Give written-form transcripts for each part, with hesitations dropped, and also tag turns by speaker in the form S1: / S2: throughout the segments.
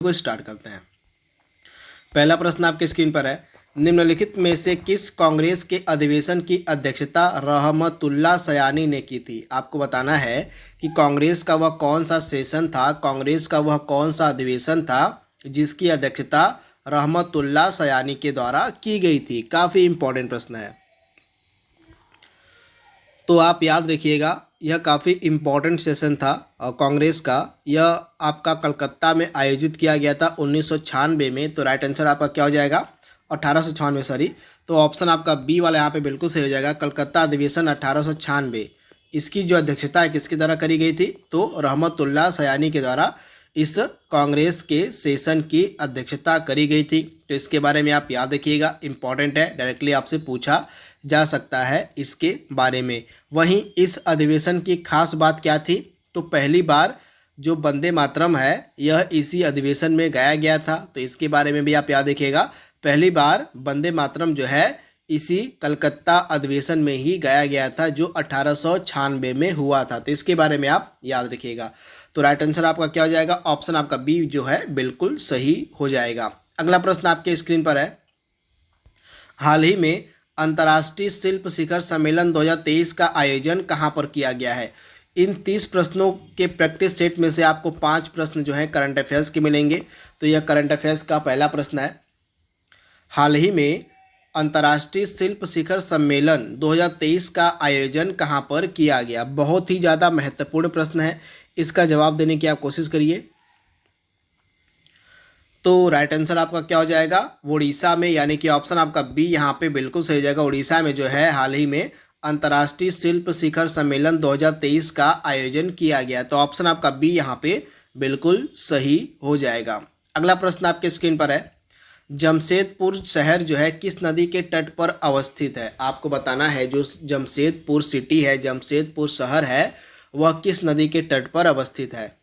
S1: को स्टार्ट करते हैं। पहला प्रश्न आपके स्क्रीन पर है, निम्नलिखित में से किस कांग्रेस के अधिवेशन की अध्यक्षता रहमतुल्लाह सयानी ने की थी। आपको बताना है कि कांग्रेस का वह कौन सा सेशन था, कांग्रेस का वह कौन सा अधिवेशन था जिसकी अध्यक्षता रहमतुल्लाह सयानी के द्वारा की गई थी। काफ़ी इंपॉर्टेंट प्रश्न है, तो आप याद रखिएगा, यह काफ़ी इम्पॉर्टेंट सेशन था कांग्रेस का। यह आपका कलकत्ता में आयोजित किया गया था 1996 में। तो राइट आंसर आपका क्या हो जाएगा, 1896 सॉरी। तो ऑप्शन आपका बी वाला यहाँ पे बिल्कुल सही हो जाएगा, कलकत्ता अधिवेशन 1896। इसकी जो अध्यक्षता है किसके द्वारा करी गई थी, तो रहमतुल्लाह सयानी के द्वारा इस कांग्रेस के सेशन की अध्यक्षता करी गई थी। तो इसके बारे में आप याद रखिएगा, इम्पॉर्टेंट है, डायरेक्टली आपसे पूछा जा सकता है इसके बारे में। वहीं इस अधिवेशन की खास बात क्या थी, तो पहली बार जो वंदे मातरम है यह इसी अधिवेशन में गाया गया था। तो इसके बारे में भी आप याद रखिएगा, पहली बार वंदे मातरम जो है इसी कलकत्ता अधिवेशन में ही गाया गया था जो 1896 में हुआ था। तो इसके बारे में आप याद रखिएगा। तो राइट आंसर आपका क्या हो जाएगा, ऑप्शन आपका बी जो है बिल्कुल सही हो जाएगा। अगला प्रश्न आपके स्क्रीन पर है, हाल ही में अंतर्राष्ट्रीय शिल्प शिखर सम्मेलन 2023 का आयोजन कहाँ पर किया गया है। इन 30 प्रश्नों के प्रैक्टिस सेट में से आपको 5 प्रश्न जो है करंट अफेयर्स के मिलेंगे। तो यह करंट अफेयर्स का पहला प्रश्न है, हाल ही में अंतर्राष्ट्रीय शिल्प शिखर सम्मेलन 2023 का आयोजन कहाँ पर किया गया। बहुत ही ज़्यादा महत्वपूर्ण प्रश्न है, इसका जवाब देने की आप कोशिश करिए। तो राइट आंसर आपका क्या हो जाएगा, उड़ीसा में, यानी कि ऑप्शन आपका बी यहाँ पे बिल्कुल सही हो जाएगा। उड़ीसा में जो है हाल ही में अंतर्राष्ट्रीय शिल्प शिखर सम्मेलन 2023 का आयोजन किया गया। तो ऑप्शन आपका बी यहाँ पे बिल्कुल सही हो जाएगा। अगला प्रश्न आपके स्क्रीन पर है, जमशेदपुर शहर जो है किस नदी के तट पर अवस्थित है। आपको बताना है जो जमशेदपुर सिटी है, जमशेदपुर शहर है, वह किस नदी के तट पर अवस्थित है।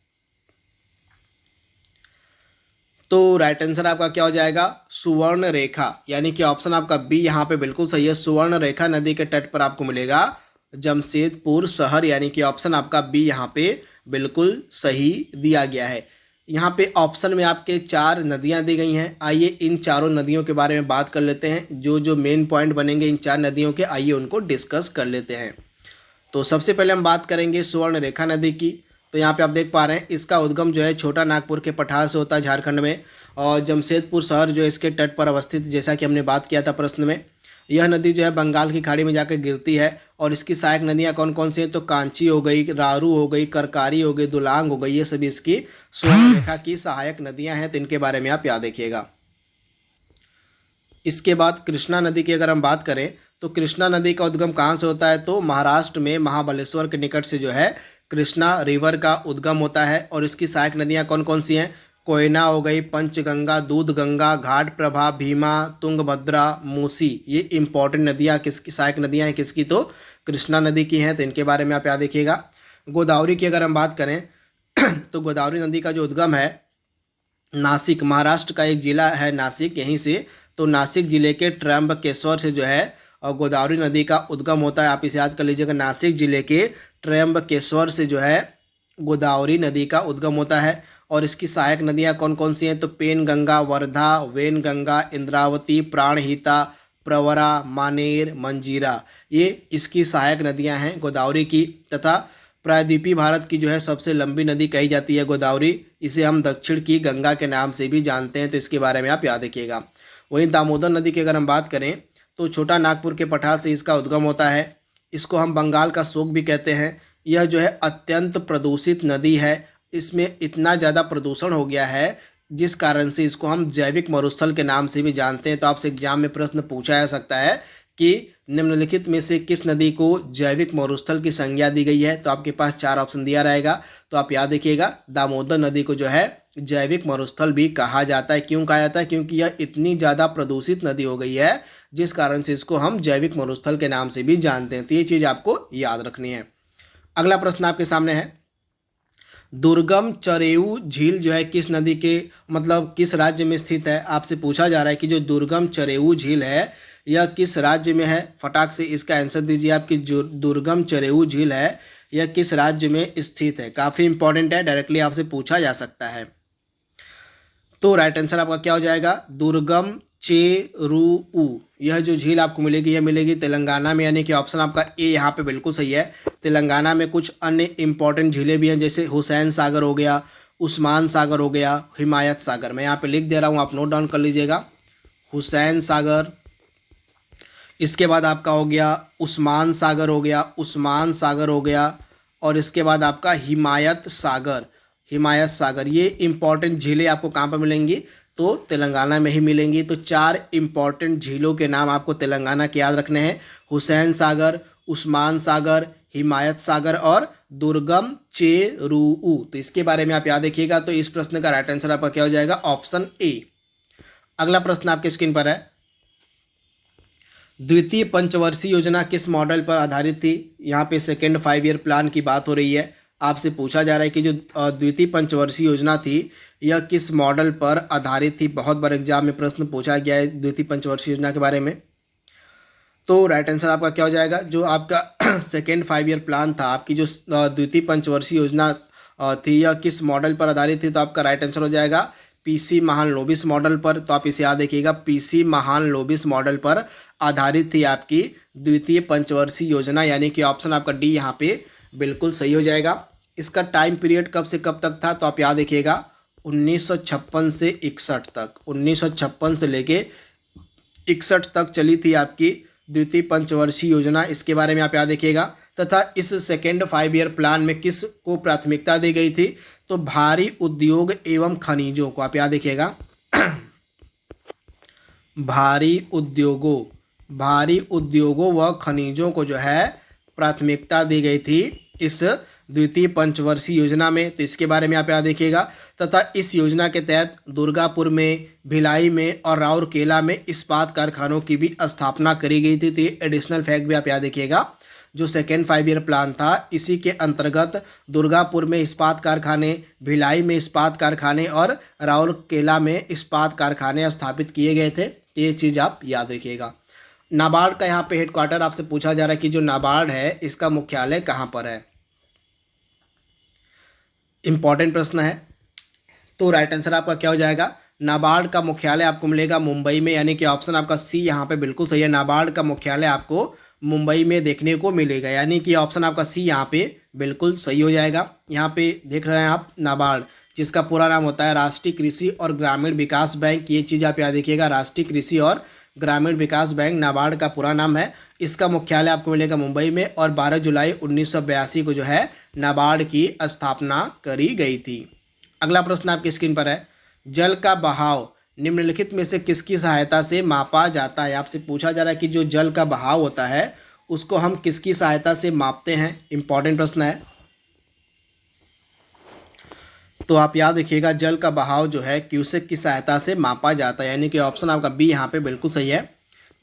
S1: तो राइट आंसर आपका क्या हो जाएगा, सुवर्ण रेखा, यानी कि ऑप्शन आपका बी यहाँ पे बिल्कुल सही है। सुवर्ण रेखा नदी के तट पर आपको मिलेगा जमशेदपुर शहर, यानी कि ऑप्शन आपका बी यहाँ पे बिल्कुल सही दिया गया है। यहाँ पे ऑप्शन में आपके 4 नदियाँ दी गई हैं। आइए इन चारों नदियों के बारे में बात कर लेते हैं। जो जो मेन पॉइंट बनेंगे इन 4 नदियों के, आइए उनको डिस्कस कर लेते हैं। तो सबसे पहले हम बात करेंगे सुवर्ण रेखा नदी की। तो यहाँ पे आप देख पा रहे हैं इसका उद्गम जो है छोटा नागपुर के पठार से होता है झारखंड में, और जमशेदपुर शहर जो है इसके तट पर अवस्थित, जैसा कि हमने बात किया था प्रश्न में। यह नदी जो है बंगाल की खाड़ी में जाकर गिरती है, और इसकी सहायक नदियाँ कौन कौन सी हैं, तो कांची हो गई, रारू हो गई, करकारी हो गई, दुलांग हो गई, ये सभी इसकी सुवर्ण रेखा की सहायक नदियाँ हैं। तो इनके बारे में आप याद रखिएगा। इसके बाद कृष्णा नदी की अगर हम बात करें तो कृष्णा नदी का उद्गम कहाँ से होता है, तो महाराष्ट्र में महाबलेश्वर के निकट से जो है कृष्णा रिवर का उद्गम होता है। और इसकी सहायक नदियाँ कौन कौन सी हैं, कोयना हो गई, पंचगंगा, दूध गंगा, घाट प्रभा, भीमा, तुंगभद्रा, मूसी, ये इंपॉर्टेंट नदियाँ किसकी सहायक नदियाँ हैं किसकी, तो कृष्णा नदी की हैं। तो इनके बारे में आप याद रखिएगा। गोदावरी की अगर हम बात करें तो गोदावरी नदी का जो उद्गम है नासिक, महाराष्ट्र का एक जिला है नासिक, यहीं से, तो नासिक जिले के त्र्यंबकेश्वर से जो है और गोदावरी नदी का उद्गम होता है। आप इसे याद कर लीजिएगा, नासिक जिले के त्र्यंबकेश्वर से जो है गोदावरी नदी का उद्गम होता है। और इसकी सहायक नदियाँ कौन कौन सी हैं, तो पेन गंगा, वर्धा, वेन गंगा, इंद्रावती, प्राणहिता, प्रवरा, मानेर, मंजीरा, ये इसकी सहायक नदियाँ हैं गोदावरी की। तथा प्रायद्वीपीय भारत की जो है सबसे लंबी नदी कही जाती है गोदावरी, इसे हम दक्षिण की गंगा के नाम से भी जानते हैं। तो इसके बारे में आप याद रखिएगा। वहीं दामोदर नदी की अगर हम बात करें तो छोटा नागपुर के पठार से इसका उद्गम होता है। इसको हम बंगाल का शोक भी कहते हैं। यह जो है अत्यंत प्रदूषित नदी है, इसमें इतना ज़्यादा प्रदूषण हो गया है जिस कारण से इसको हम जैविक मरुस्थल के नाम से भी जानते हैं। तो आपसे एग्जाम में प्रश्न पूछा जा सकता है कि निम्नलिखित में से किस नदी को जैविक मरुस्थल की संज्ञा दी गई है। तो आपके पास 4 ऑप्शन दिया रहेगा, तो आप याद रखिएगा दामोदर नदी को जो है जैविक मरुस्थल भी कहा जाता है। क्यों कहा जाता है, क्योंकि यह इतनी ज़्यादा प्रदूषित नदी हो गई है जिस कारण से इसको हम जैविक मरुस्थल के नाम से भी जानते हैं। तो ये चीज़ आपको याद रखनी है। अगला प्रश्न आपके सामने है, दुर्गम चरेऊ झील जो है किस नदी के मतलब किस राज्य में स्थित है। आपसे पूछा जा रहा है कि जो दुर्गम चरेऊ झील है यह किस राज्य में है। फटाक से इसका आंसर दीजिए आप कि जो दुर्गम चरेऊ झील है यह किस राज्य में स्थित है। काफ़ी इंपॉर्टेंट है, डायरेक्टली आपसे पूछा जा सकता है। तो राइट आंसर आपका क्या हो जाएगा, दुर्गम चेरुऊ। यह जो झील आपको मिलेगी यह मिलेगी तेलंगाना में, यानी कि ऑप्शन आपका ए यहाँ पे बिल्कुल सही है। तेलंगाना में कुछ अन्य इंपॉर्टेंट झीलें भी हैं, जैसे हुसैन सागर हो गया, उस्मान सागर हो गया, हिमायत सागर। मैं यहाँ पे लिख दे रहा हूँ, आप नोट डाउन कर लीजिएगा। हुसैन सागर, इसके बाद आपका हो गया उस्मान सागर हो गया, उस्मान सागर हो गया, और इसके बाद आपका हिमायत सागर, हिमायत सागर। ये इंपॉर्टेंट झीलें आपको कहाँ पर मिलेंगी, तो तेलंगाना में ही मिलेंगी। तो 4 इंपॉर्टेंट झीलों के नाम आपको तेलंगाना के याद रखने हैं, हुसैन सागर, उस्मान सागर, हिमायत सागर और दुर्गम चेरुऊ। तो इसके बारे में आप याद रखिएगा। तो इस प्रश्न का राइट आंसर आपका क्या हो जाएगा, ऑप्शन ए। अगला प्रश्न आपके स्क्रीन पर है, द्वितीय पंचवर्षीय योजना किस मॉडल पर आधारित थी। यहाँ पे सेकेंड 5 ईयर प्लान की बात हो रही है। आपसे पूछा जा रहा है कि जो द्वितीय पंचवर्षीय योजना थी यह किस मॉडल पर आधारित थी। बहुत बार एग्जाम में प्रश्न पूछा गया है द्वितीय पंचवर्षीय योजना के बारे में। तो राइट आंसर आपका क्या हो जाएगा, जो आपका सेकेंड 5 ईयर प्लान था, आपकी जो द्वितीय पंचवर्षीय योजना थी यह किस मॉडल पर आधारित थी। तो आपका राइट आंसर हो जाएगा पीसी महालनोबिस मॉडल पर। तो आप इसे याद रखिएगा, पीसी महालनोबिस मॉडल पर आधारित थी आपकी द्वितीय पंचवर्षीय योजना, यानी कि ऑप्शन आपका डी यहाँ पे बिल्कुल सही हो जाएगा। इसका टाइम पीरियड कब से कब तक था, तो आप याद रखिएगा 1956 से 61 तक, 1956 से लेके 61 तक चली थी आपकी द्वितीय पंचवर्षीय योजना। इसके बारे में आप याद रखिएगा। तथा इस सेकेंड 5 ईयर प्लान में किस को प्राथमिकता दी गई थी, तो भारी उद्योग एवं खनिजों को। आप याद रखिएगा भारी उद्योगों व खनिजों को जो है प्राथमिकता दी गई थी इस द्वितीय पंचवर्षीय योजना में। तो इसके बारे में आप याद रखिएगा। तथा इस योजना के तहत दुर्गापुर में, भिलाई में और राउरकेला में इस्पात कारखानों की भी स्थापना करी गई थी। तो ये एडिशनल फैक्ट भी आप याद रखिएगा। जो सेकेंड 5 ईयर प्लान था इसी के अंतर्गत दुर्गापुर में इस्पात कारखाने, भिलाई में इस्पात कारखाने और राउरकेला में इस्पात कारखाने स्थापित किए गए थे। ये चीज़ आप याद रखिएगा। नाबार्ड का यहाँ पे हेडक्वार्टर आपसे पूछा जा रहा है कि जो नाबार्ड है इसका मुख्यालय कहाँ पर है। इंपॉर्टेंट प्रश्न है। तो राइट आंसर आपका क्या हो जाएगा, नाबार्ड का मुख्यालय आपको मिलेगा मुंबई में, यानी कि ऑप्शन आपका सी यहाँ पे बिल्कुल सही है। नाबार्ड का मुख्यालय आपको मुंबई में देखने को मिलेगा, यानी कि ऑप्शन आपका सी यहाँ पे बिल्कुल सही हो जाएगा। यहाँ पे देख रहे हैं आप नाबार्ड, जिसका पूरा नाम होता है राष्ट्रीय कृषि और ग्रामीण विकास बैंक। ये चीज़ आप याद रखिएगा, राष्ट्रीय कृषि और ग्रामीण विकास बैंक नाबार्ड का पूरा नाम है। इसका मुख्यालय आपको मिलेगा मुंबई में और 12 जुलाई 1982 को जो है नाबार्ड की स्थापना करी गई थी। अगला प्रश्न आपकी स्क्रीन पर है, जल का बहाव निम्नलिखित में से किसकी सहायता से मापा जाता है। आपसे पूछा जा रहा है कि जो जल का बहाव होता है उसको हम किसकी सहायता से मापते हैं। इंपॉर्टेंट प्रश्न है। तो आप याद रखिएगा, जल का बहाव जो है क्यूसेक की सहायता से मापा जाता है, यानी कि ऑप्शन आपका बी यहाँ पे बिल्कुल सही है।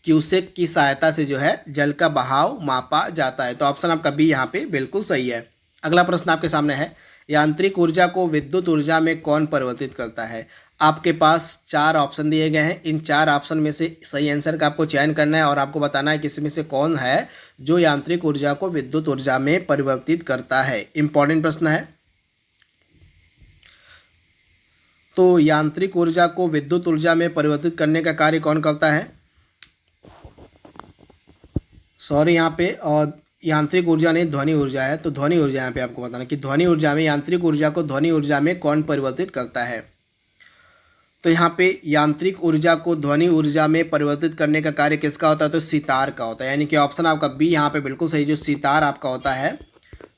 S1: क्यूसेक की सहायता से जो है जल का बहाव मापा जाता है। तो ऑप्शन आपका बी यहाँ पे बिल्कुल सही है। अगला प्रश्न आपके सामने है, यांत्रिक ऊर्जा को विद्युत ऊर्जा में कौन परिवर्तित करता है। आपके पास 4 ऑप्शन दिए गए हैं। इन 4 ऑप्शन में से सही आंसर का आपको चयन करना है और आपको बताना है कि इसमें से कौन है जो यांत्रिक ऊर्जा को विद्युत ऊर्जा में परिवर्तित करता है। इंपॉर्टेंट प्रश्न है। तो यांत्रिक ऊर्जा को विद्युत ऊर्जा में परिवर्तित करने का कार्य कौन करता है। सॉरी, यहाँ पे और यांत्रिक ऊर्जा नहीं ध्वनि ऊर्जा है। तो ध्वनि ऊर्जा यहाँ पे आपको बताना कि ध्वनि ऊर्जा में यांत्रिक ऊर्जा को ध्वनि ऊर्जा में कौन परिवर्तित करता है। तो यहाँ पे यांत्रिक ऊर्जा को ध्वनि ऊर्जा में परिवर्तित करने का कार्य किसका होता है, तो सितार का होता है, यानी कि ऑप्शन आपका बी यहाँ पे बिल्कुल सही। जो सितार आपका होता है,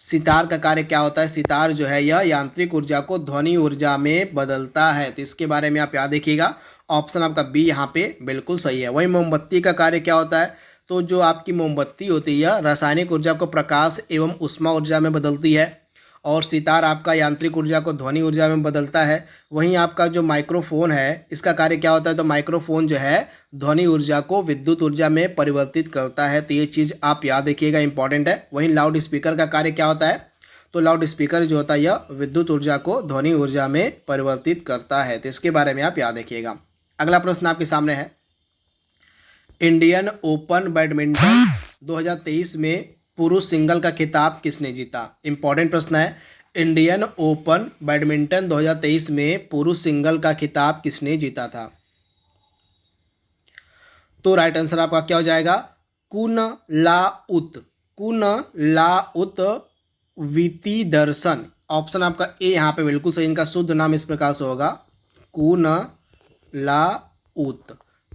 S1: सितार का कार्य क्या होता है, सितार जो है यह यांत्रिक ऊर्जा को ध्वनि ऊर्जा में बदलता है। तो इसके बारे में आप याद रखिएगा, ऑप्शन आपका बी यहाँ पे बिल्कुल सही है। वहीं मोमबत्ती का कार्य क्या होता है, तो जो आपकी मोमबत्ती होती है रासायनिक ऊर्जा को प्रकाश एवं ऊष्मा ऊर्जा में बदलती है और सितार आपका यांत्रिक ऊर्जा को ध्वनि ऊर्जा में बदलता है। वहीं आपका जो माइक्रोफोन है इसका कार्य क्या होता है, तो माइक्रोफोन जो है ध्वनि ऊर्जा को विद्युत ऊर्जा में परिवर्तित करता है। तो ये चीज़ आप याद रखिएगा, इंपॉर्टेंट है। वहीं लाउड स्पीकर का कार्य क्या होता है, तो लाउड स्पीकर जो होता है यह विद्युत ऊर्जा को ध्वनि ऊर्जा में परिवर्तित करता है। तो इसके बारे में आप याद रखिएगा। अगला प्रश्न आपके सामने है, इंडियन ओपन बैडमिंटन 2023 में पुरुष सिंगल का खिताब किसने जीता। इंपॉर्टेंट प्रश्न है। इंडियन ओपन बैडमिंटन 2023 में पुरुष सिंगल का खिताब किसने जीता था? तो राइट आंसर आपका क्या हो जाएगा? कुनलाउत वितिदर्शन। ऑप्शन आपका ए यहाँ पे बिल्कुल सही। इनका शुद्ध नाम इस प्रकार से होगा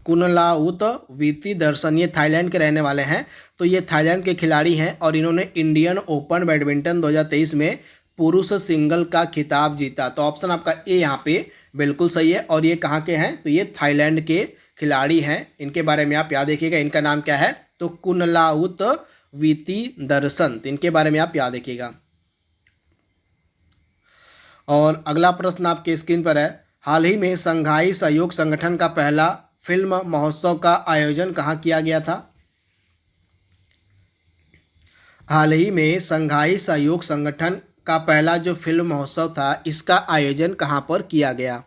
S1: कुनलाउत वितिदर्शन। ये थाईलैंड के रहने वाले हैं। तो ये थाईलैंड के खिलाड़ी हैं और इन्होंने इंडियन ओपन बैडमिंटन 2023 में पुरुष सिंगल का खिताब जीता। तो ऑप्शन आपका ए यहाँ पे बिल्कुल सही है। और ये कहाँ के हैं? तो ये थाईलैंड के खिलाड़ी हैं। इनके बारे में आप याद रखिएगा। इनका नाम क्या है? तो कुनलाउत वितिदर्शन। तो इनके बारे में आप याद रखिएगा। और अगला प्रश्न आपके स्क्रीन पर है, हाल ही में शंघाई सहयोग संगठन का पहला फिल्म महोत्सव का आयोजन कहाँ किया गया था? हाल ही में शंघाई सहयोग संगठन का पहला जो फिल्म महोत्सव था, इसका आयोजन कहाँ पर किया गया?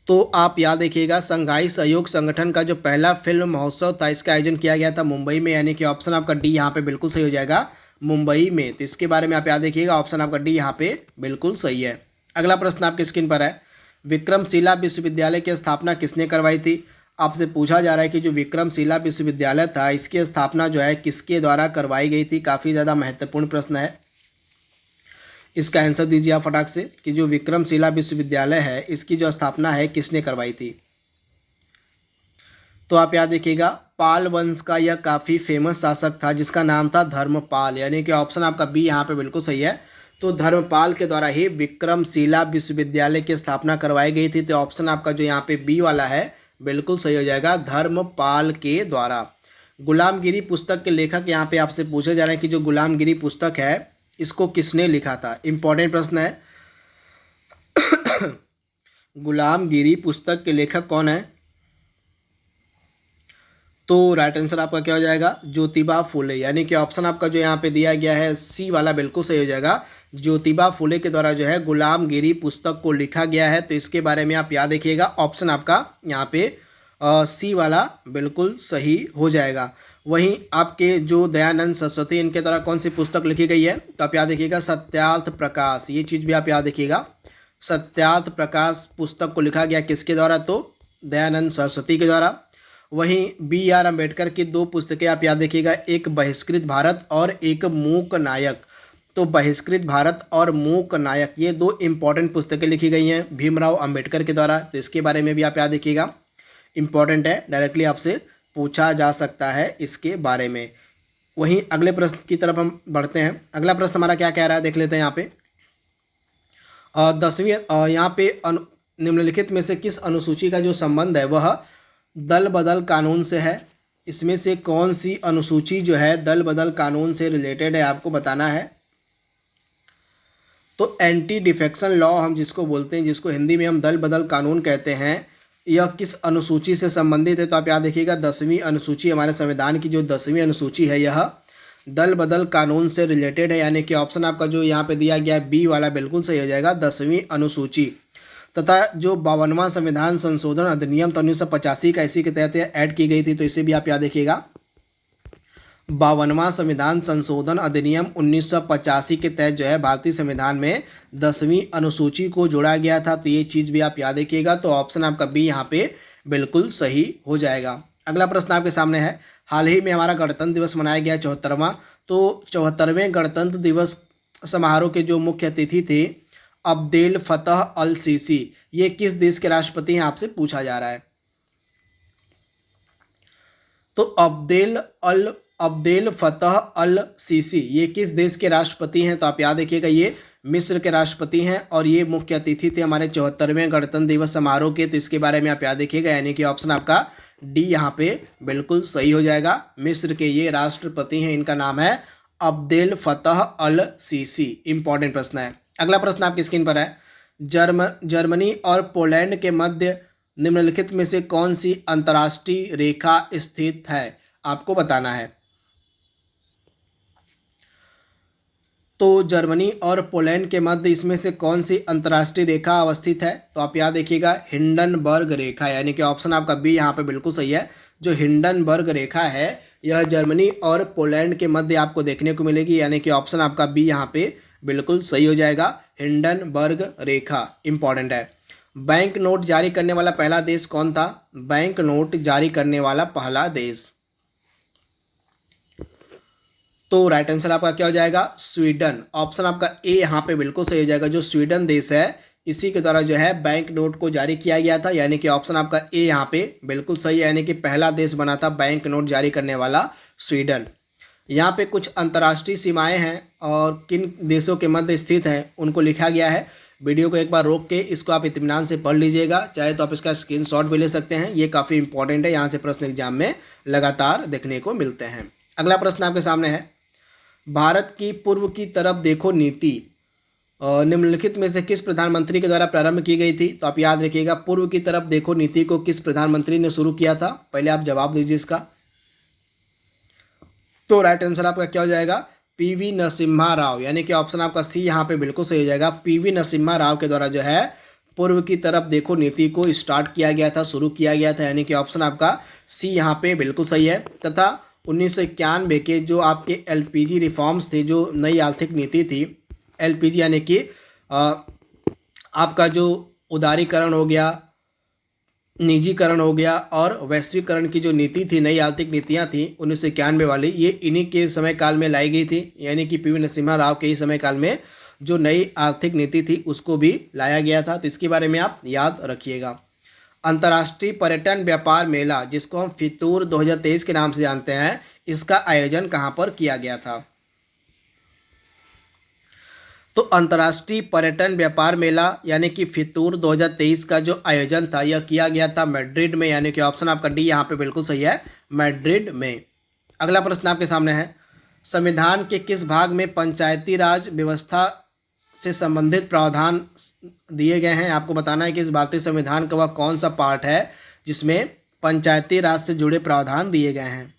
S1: तो आप याद रखिएगा, शंघाई सहयोग संगठन का जो पहला फिल्म महोत्सव था, इसका आयोजन किया गया था मुंबई में। यानी कि ऑप्शन आपका डी यहाँ पे बिल्कुल सही हो जाएगा, मुंबई में। तो इसके बारे में आप याद रखिएगा। ऑप्शन आपका डी यहाँ पे बिल्कुल सही है। अगला प्रश्न आपकी स्क्रीन पर है, विक्रमशिला विश्वविद्यालय की स्थापना किसने करवाई थी? आपसे पूछा जा रहा है कि जो विक्रमशिला विश्वविद्यालय था, इसकी स्थापना जो है किसके द्वारा करवाई गई थी? काफ़ी ज़्यादा महत्वपूर्ण प्रश्न है। इसका आंसर दीजिए आप फटाक से कि जो विक्रमशिला विश्वविद्यालय है, इसकी जो स्थापना है किसने करवाई थी? तो आप याद रखिएगा, पाल वंश का यह काफ़ी फेमस शासक था जिसका नाम था धर्मपाल। यानी कि ऑप्शन आपका बी यहाँ पे बिल्कुल सही है। तो धर्मपाल के द्वारा ही विक्रमशिला विश्वविद्यालय की स्थापना करवाई गई थी। तो ऑप्शन आपका जो यहाँ पे बी वाला है बिल्कुल सही हो जाएगा, धर्मपाल के द्वारा। गुलामगिरी पुस्तक के लेखक यहाँ पे आपसे पूछे जा रहे हैं कि जो गुलामगिरी पुस्तक है, इसको किसने लिखा था? इंपॉर्टेंट प्रश्न है। गुलामगिरी पुस्तक के लेखक कौन है? तो राइट आंसर आपका क्या हो जाएगा? ज्योतिबा फुले। यानी कि ऑप्शन आपका जो यहाँ पे दिया गया है सी वाला बिल्कुल सही हो जाएगा। ज्योतिबा फुले के द्वारा जो है गुलामगिरी पुस्तक को लिखा गया है। तो इसके बारे में आप याद रखिएगा। ऑप्शन आपका यहाँ पे सी वाला बिल्कुल सही हो जाएगा। वहीं आपके जो दयानंद सरस्वती, इनके द्वारा कौन सी पुस्तक लिखी गई है? तो आप याद रखिएगा, सत्यार्थ प्रकाश। ये चीज़ भी आप याद रखिएगा, सत्यार्थ प्रकाश पुस्तक को लिखा गया किसके द्वारा? तो दयानंद सरस्वती के द्वारा। वहीं B.R. अम्बेडकर की दो पुस्तकें आप याद रखिएगा, एक बहिष्कृत भारत और एक मूक नायक। तो बहिष्कृत भारत और मूक नायक, ये दो इंपॉर्टेंट पुस्तकें लिखी गई हैं भीमराव अंबेडकर के द्वारा। तो इसके बारे में भी आप याद रखिएगा, इंपॉर्टेंट है, डायरेक्टली आपसे पूछा जा सकता है इसके बारे में। वहीं अगले प्रश्न की तरफ हम बढ़ते हैं। अगला प्रश्न हमारा क्या कह रहा है, देख लेते हैं यहाँ पे। 10वीं यहाँ पे निम्नलिखित में से किस अनुसूची का जो संबंध है वह दल बदल कानून से है? इसमें से कौन सी अनुसूची जो है दल बदल कानून से रिलेटेड है, आपको बताना है। तो एंटी डिफेक्शन लॉ हम जिसको बोलते हैं, जिसको हिंदी में हम दल बदल कानून कहते हैं, यह किस अनुसूची से संबंधित है? तो आप याद रखिएगा, 10वीं अनुसूची, हमारे संविधान की जो 10वीं अनुसूची है, यह दल बदल कानून से रिलेटेड है। यानी कि ऑप्शन आपका जो यहाँ पे दिया गया है बी वाला बिल्कुल सही हो जाएगा, 10वीं अनुसूची। तथा जो 52वां संविधान संशोधन अधिनियम तो 1985 का इसी के तहत ऐड की गई थी। तो इसे भी आप याद रखिएगा, 52वां संविधान संशोधन अधिनियम 1985 के तहत जो है भारतीय संविधान में 10वीं अनुसूची को जोड़ा गया था। तो ये चीज़ भी आप याद रखिएगा। तो ऑप्शन आपका बी यहाँ पे बिल्कुल सही हो जाएगा। अगला प्रश्न आपके सामने है, हाल ही में हमारा गणतंत्र दिवस मनाया गया 74वां। तो 74वें गणतंत्र दिवस समारोह के जो मुख्य अतिथि थे अब्देल फतह अल सीसी, ये किस देश के राष्ट्रपति हैं, आपसे पूछा जा रहा है। तो अब्देल फतह अल सीसी ये किस देश के राष्ट्रपति हैं? तो आप याद रखिएगा, ये मिस्र के राष्ट्रपति हैं और ये मुख्य अतिथि थे हमारे 74वें गणतंत्र दिवस समारोह के। तो इसके बारे में आप याद रखिएगा, यानी कि ऑप्शन आपका डी यहाँ पे बिल्कुल सही हो जाएगा। मिस्र के ये राष्ट्रपति हैं, इनका नाम है अब्देल फतह अल सीसी। इंपॉर्टेंट प्रश्न है। अगला प्रश्न आपकी स्क्रीन पर है, जर्मनी और पोलैंड के मध्य निम्नलिखित में से कौन सी अंतर्राष्ट्रीय रेखा स्थित है, आपको बताना है। तो जर्मनी और पोलैंड के मध्य इसमें से कौन सी अंतर्राष्ट्रीय रेखा अवस्थित है? तो आप याद रखिएगा, हिंडनबर्ग रेखा। यानी कि ऑप्शन आपका बी यहाँ पे बिल्कुल सही है, जो हिंडनबर्ग रेखा है यह जर्मनी और पोलैंड के मध्य आपको देखने को मिलेगी, यानी कि ऑप्शन आपका बी यहाँ पे बिल्कुल सही हो जाएगा। हिंडनबर्ग रेखा इंपॉर्टेंट है। बैंक नोट जारी करने वाला पहला देश कौन था? बैंक नोट जारी करने वाला पहला देश, तो राइट आंसर आपका क्या हो जाएगा? स्वीडन। ऑप्शन आपका ए यहाँ पे बिल्कुल सही हो जाएगा। जो स्वीडन देश है इसी के द्वारा जो है बैंक नोट को जारी किया गया था, यानी कि ऑप्शन आपका ए यहाँ पे बिल्कुल सही है, यानी कि पहला देश बना था बैंक नोट जारी करने वाला स्वीडन। यहाँ पे कुछ अंतर्राष्ट्रीय सीमाएं हैं और किन देशों के मध्य स्थित हैं उनको लिखा गया है। वीडियो को एक बार रोक के इसको आप इत्मीनान से पढ़ लीजिएगा, चाहे तो आप इसका स्क्रीनशॉट भी ले सकते हैं। ये काफ़ी इंपॉर्टेंट है, यहाँ से प्रश्न एग्जाम में लगातार देखने को मिलते हैं। अगला प्रश्न आपके सामने है, भारत की पूर्व की तरफ देखो नीति निम्नलिखित में से किस प्रधानमंत्री के द्वारा प्रारंभ की गई थी? तो आप याद रखिएगा, पूर्व की तरफ देखो नीति को किस प्रधानमंत्री ने शुरू किया था? पहले आप जवाब दीजिए इसका। तो राइट आंसर आपका क्या हो जाएगा? पीवी नरसिम्हा राव, यानी कि ऑप्शन आपका सी यहाँ पे बिल्कुल सही हो जाएगा। पीवी नरसिम्हा राव के द्वारा जो है पूर्व की तरफ देखो नीति को स्टार्ट किया गया था, शुरू किया गया था, यानी कि ऑप्शन आपका सी यहाँ पे बिल्कुल सही है। तथा 1991 के जो आपके एलपीजी रिफॉर्म्स थे, जो नई आर्थिक नीति थी, एलपीजी यानी कि आपका जो उदारीकरण हो गया, निजीकरण हो गया और वैश्वीकरण की जो नीति थी, नई आर्थिक नीतियां थी 1991 वाली, ये इन्हीं के समय काल में लाई गई थी, यानी कि पीवी नरसिम्हा राव के ही समय काल में जो नई आर्थिक नीति थी उसको भी लाया गया था। तो इसके बारे में आप याद रखिएगा। अंतर्राष्ट्रीय पर्यटन व्यापार मेला, जिसको हम फितूर 2023 के नाम से जानते हैं, इसका आयोजन कहाँ पर किया गया था? तो अंतर्राष्ट्रीय पर्यटन व्यापार मेला यानी कि फितूर 2023 का जो आयोजन था यह किया गया था मैड्रिड में, यानी कि ऑप्शन आपका डी यहाँ पे बिल्कुल सही है, मैड्रिड में। अगला प्रश्न आपके सामने है, संविधान के किस भाग में पंचायती राज व्यवस्था से संबंधित प्रावधान दिए गए हैं? आपको बताना है कि इस भारतीय संविधान का वह कौन सा पार्ट है जिसमें पंचायती राज से जुड़े प्रावधान दिए गए हैं।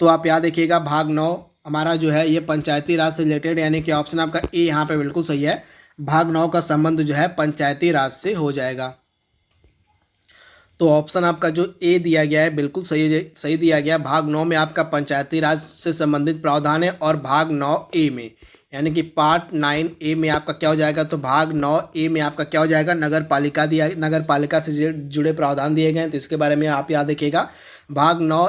S1: तो आप याद रखिएगा, भाग 9 हमारा जो है ये पंचायती राज से रिलेटेड, यानी कि ऑप्शन आपका ए यहाँ पे बिल्कुल सही है। भाग 9 का संबंध जो है पंचायती राज से हो जाएगा। तो ऑप्शन आपका जो ए दिया गया है बिल्कुल सही दिया गया। भाग 9 में आपका पंचायती राज से संबंधित प्रावधान है और भाग 9 ए में, यानी कि पार्ट 9 ए में आपका क्या हो जाएगा? तो भाग 9 ए में आपका क्या हो जाएगा? नगर पालिका से जुड़े प्रावधान दिए गए हैं। तो इसके बारे में आप याद रखिएगा, भाग 9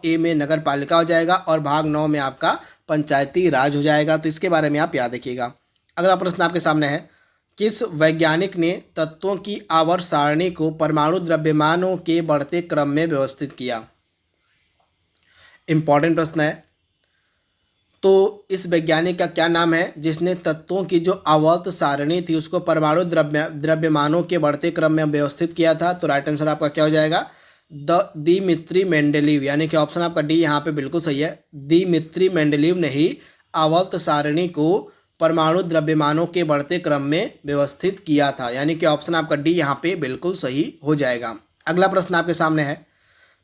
S1: ए में नगर पालिका हो जाएगा और भाग 9 में आपका पंचायती राज हो जाएगा। तो इसके बारे में आप याद रखिएगा। अगला प्रश्न आपके सामने है, किस वैज्ञानिक ने तत्वों की आवर्त सारणी को परमाणु द्रव्यमानों के बढ़ते क्रम में व्यवस्थित किया? इंपॉर्टेंट प्रश्न है। तो इस वैज्ञानिक का क्या नाम है जिसने तत्वों की जो आवर्त सारणी थी उसको परमाणु द्रव्यमानों के बढ़ते क्रम में व्यवस्थित किया था? तो राइट आंसर आपका क्या हो जाएगा? दिमित्री मेंडेलीव, यानी कि ऑप्शन आपका डी यहाँ पे बिल्कुल सही है। दिमित्री मेंडेलीव ने ही आवर्त सारणी को परमाणु द्रव्यमानों के बढ़ते क्रम में व्यवस्थित किया था, यानी कि ऑप्शन आपका डी यहाँ पे बिल्कुल सही हो जाएगा। अगला प्रश्न आपके सामने है,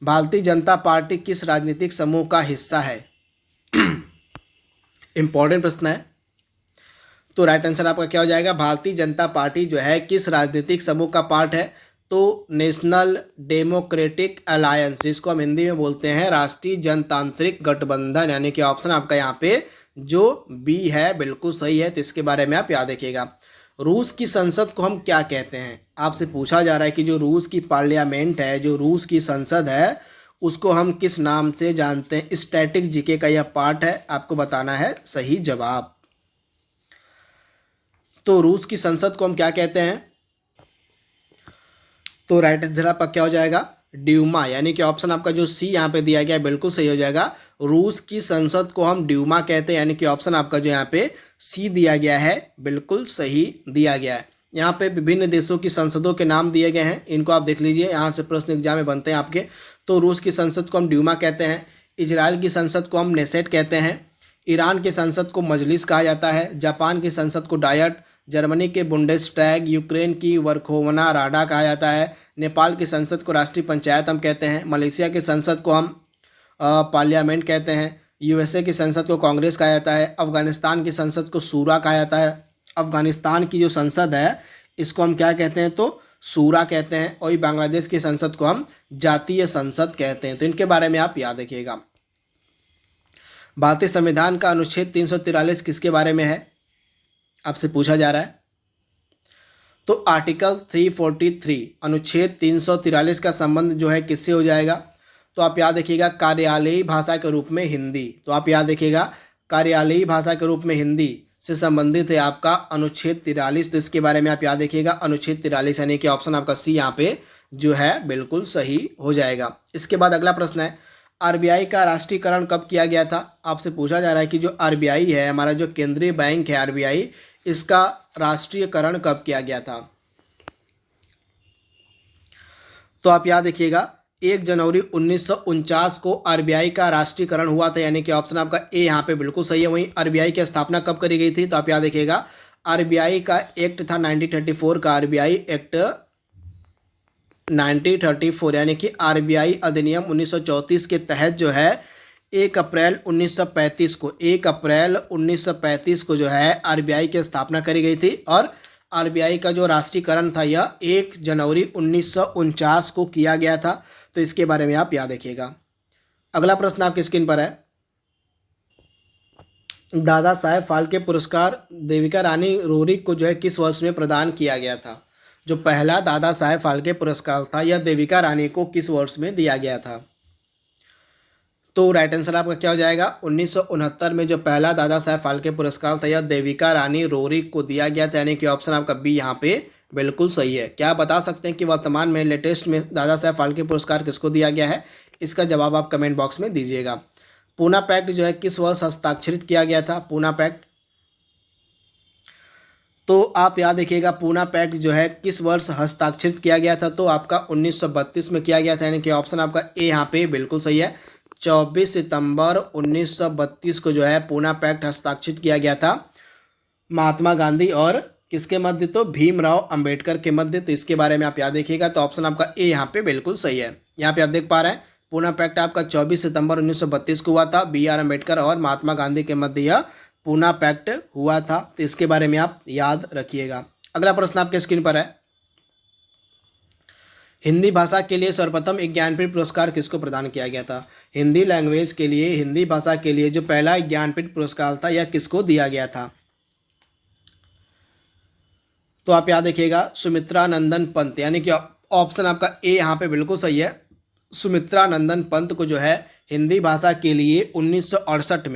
S1: भारतीय जनता पार्टी किस राजनीतिक समूह का हिस्सा है? इंपॉर्टेंट प्रश्न है। तो राइट आंसर आपका क्या हो जाएगा? भारतीय जनता पार्टी जो है किस राजनीतिक समूह का पार्ट है? तो नेशनल डेमोक्रेटिक अलायंस, जिसको हम हिंदी में बोलते हैं राष्ट्रीय जनतांत्रिक गठबंधन, यानी कि ऑप्शन आपका यहाँ पे जो बी है बिल्कुल सही है। तो इसके बारे में आप याद रखिएगा। रूस की संसद को हम क्या कहते हैं? आपसे पूछा जा रहा है कि जो रूस की पार्लियामेंट है, जो रूस की संसद है, उसको हम किस नाम से जानते हैं? स्टैटिक जीके का यह पार्ट है, आपको बताना है सही जवाब। तो रूस की संसद को हम क्या कहते हैं? तो राइट आंसर आपका क्या हो जाएगा? ड्यूमा, यानी कि ऑप्शन आपका जो सी यहाँ पे दिया गया है बिल्कुल सही हो जाएगा। रूस की संसद को हम ड्यूमा कहते हैं, यानी कि ऑप्शन आपका जो यहाँ पे सी दिया गया है बिल्कुल सही दिया गया है। यहाँ पे विभिन्न देशों की संसदों के नाम दिए गए हैं, इनको आप देख लीजिए, यहाँ से प्रश्न एग्जाम में बनते हैं आपके। तो रूस की संसद को हम ड्यूमा कहते हैं, इजराइल की संसद को हम नेसेट कहते हैं, ईरान की संसद को मजलिस कहा जाता है, जापान की संसद को डायट, जर्मनी के बुंडेसटैग, यूक्रेन की वर्खोवना राडा कहा जाता है, नेपाल की संसद को राष्ट्रीय पंचायत हम कहते हैं, मलेशिया की संसद को हम पार्लियामेंट कहते हैं, यूएसए की संसद को कांग्रेस कहा जाता है, अफगानिस्तान की संसद को शूरा कहा जाता है। अफगानिस्तान की जो संसद है इसको हम क्या कहते हैं? तो सूरा कहते हैं, और बांग्लादेश की संसद को हम जातीय संसद कहते हैं। तो इनके बारे में आप याद रखिएगा। भारतीय संविधान का अनुच्छेद 343 किसके बारे में है, आपसे पूछा जा रहा है। तो आर्टिकल 343 अनुच्छेद 343 का संबंध जो है किससे हो जाएगा, तो आप याद रखिएगा कार्यालयी भाषा के रूप में हिंदी। तो आप याद रखिएगा कार्यालयी भाषा के रूप में हिंदी से संबंधित है आपका अनुच्छेद 43। तो इसके बारे में आप याद रखिएगा अनुच्छेद 43, यानी कि ऑप्शन आपका सी यहाँ पे जो है बिल्कुल सही हो जाएगा। इसके बाद अगला प्रश्न है, आरबीआई का राष्ट्रीयकरण कब किया गया था। आपसे पूछा जा रहा है कि जो आरबीआई है, हमारा जो केंद्रीय बैंक है आरबीआई, इसका राष्ट्रीयकरण कब किया गया था। तो आप याद रखिएगा 1 जनवरी 1949 को आरबीआई का राष्ट्रीयकरण हुआ था, यानी कि ऑप्शन आपका ए यहाँ पे बिल्कुल सही है। वहीं आरबीआई की स्थापना कब करी गई थी, तो आप याद रखिएगा आरबीआई का एक्ट था 1934 का, आरबीआई एक्ट 1934, यानी कि आरबीआई अधिनियम 1934 के तहत जो है 1 अप्रैल 1935 को जो है आरबीआई की स्थापना करी गई थी, और आरबीआई का जो राष्ट्रीयकरण था यह 1 जनवरी 1949 को किया गया था। तो इसके बारे में आप याद रखिएगा। अगला प्रश्न आपकी स्क्रीन पर है, दादा साहेब फाल्के पुरस्कार देविका रानी रोरिक को जो है किस वर्ष में प्रदान किया गया था। जो पहला दादा साहेब फाल्के पुरस्कार था यह देविका रानी को किस वर्ष में दिया गया था। तो राइट आंसर आपका क्या हो जाएगा, 1969 में जो पहला दादा साहेब फाल्के पुरस्कार था यह देविका रानी रोरिक को दिया गया था, यानी कि ऑप्शन आपका बी यहाँ पे बिल्कुल सही है। क्या आप बता सकते हैं कि वर्तमान में लेटेस्ट में दादा साहेब फाल्के पुरस्कार किसको दिया गया है, इसका जवाब आप कमेंट बॉक्स में दीजिएगा। पूना पैक्ट जो है किस वर्ष हस्ताक्षरित किया गया था, पूना पैक्ट। तो आप याद रखिएगा पूना पैक्ट जो है किस वर्ष हस्ताक्षरित किया गया था, तो आपका 1932 में किया गया था, यानी कि ऑप्शन आपका ए यहाँ पे बिल्कुल सही है। 24 सितंबर 1932 को जो है पूना पैक्ट हस्ताक्षरित किया गया था महात्मा गांधी और किसके मध्य, तो भीमराव अंबेडकर के मध्य। तो इसके बारे में आप याद रखिएगा। तो ऑप्शन आपका ए यहाँ पे बिल्कुल सही है। यहाँ पे आप देख पा रहे हैं पूना पैक्ट आपका 24 सितंबर 1932 को हुआ था, बी.आर. अम्बेडकर और महात्मा गांधी के मध्य यह पूना पैक्ट हुआ था। तो इसके बारे में आप याद रखिएगा। अगला प्रश्न आपके स्क्रीन पर है, हिंदी भाषा के लिए सर्वप्रथम ज्ञानपीठ पुरस्कार किसको प्रदान किया गया था। हिंदी लैंग्वेज के लिए, हिंदी भाषा के लिए जो पहला ज्ञानपीठ पुरस्कार था यह किसको दिया गया था। तो आप याद रखिएगा सुमित्रा नंदन पंत, यानी कि ऑप्शन आपका ए यहाँ पे बिल्कुल सही है। सुमित्रा नंदन पंत को जो है हिंदी भाषा के लिए 1968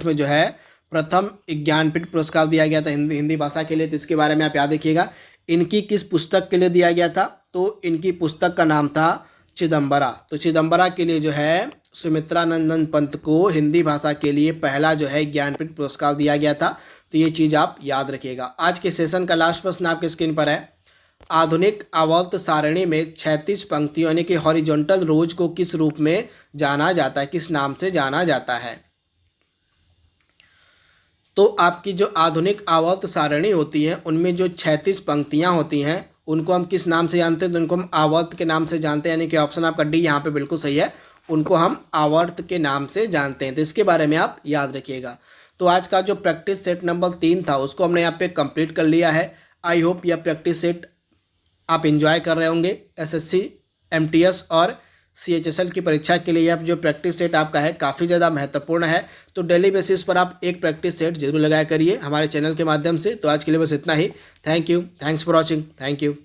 S1: में जो है प्रथम ज्ञानपीठ पुरस्कार दिया गया था हिंदी भाषा के लिए। तो इसके बारे में आप याद रखिएगा। इनकी किस पुस्तक के लिए दिया गया था, तो इनकी पुस्तक का नाम था चिदम्बरा। तो चिदम्बरा के लिए जो है सुमित्रा नंदन पंत को हिंदी भाषा के लिए पहला जो है ज्ञानपीठ पुरस्कार दिया गया था। तो ये चीज़ आप याद रखिएगा। आज के सेशन का लास्ट प्रश्न आपके स्क्रीन पर है, आधुनिक आवर्त सारणी में 36 पंक्तियों यानी कि हॉरिजॉन्टल रोज को किस रूप में जाना जाता है, किस नाम से जाना जाता है। तो आपकी जो आधुनिक आवर्त सारणी होती है उनमें जो 36 पंक्तियां होती हैं उनको हम किस नाम से जानते हैं, तो उनको हम आवर्त के नाम से जानते हैं, यानी कि ऑप्शन आपका डी यहाँ पे बिल्कुल सही है। उनको हम आवर्त के नाम से जानते हैं। तो इसके बारे में आप याद रखिएगा। तो आज का जो प्रैक्टिस सेट नंबर 3 था उसको हमने यहाँ पे कंप्लीट कर लिया है। आई होप यह प्रैक्टिस सेट आप एंजॉय कर रहे होंगे। एसएससी, एमटीएस और सीएचएसएल की परीक्षा के लिए अब जो प्रैक्टिस सेट आपका है काफ़ी ज़्यादा महत्वपूर्ण है। तो डेली बेसिस पर आप एक प्रैक्टिस सेट जरूर लगाया करिए हमारे चैनल के माध्यम से। तो आज के लिए बस इतना ही। Thank you, thanks for watching, thank you.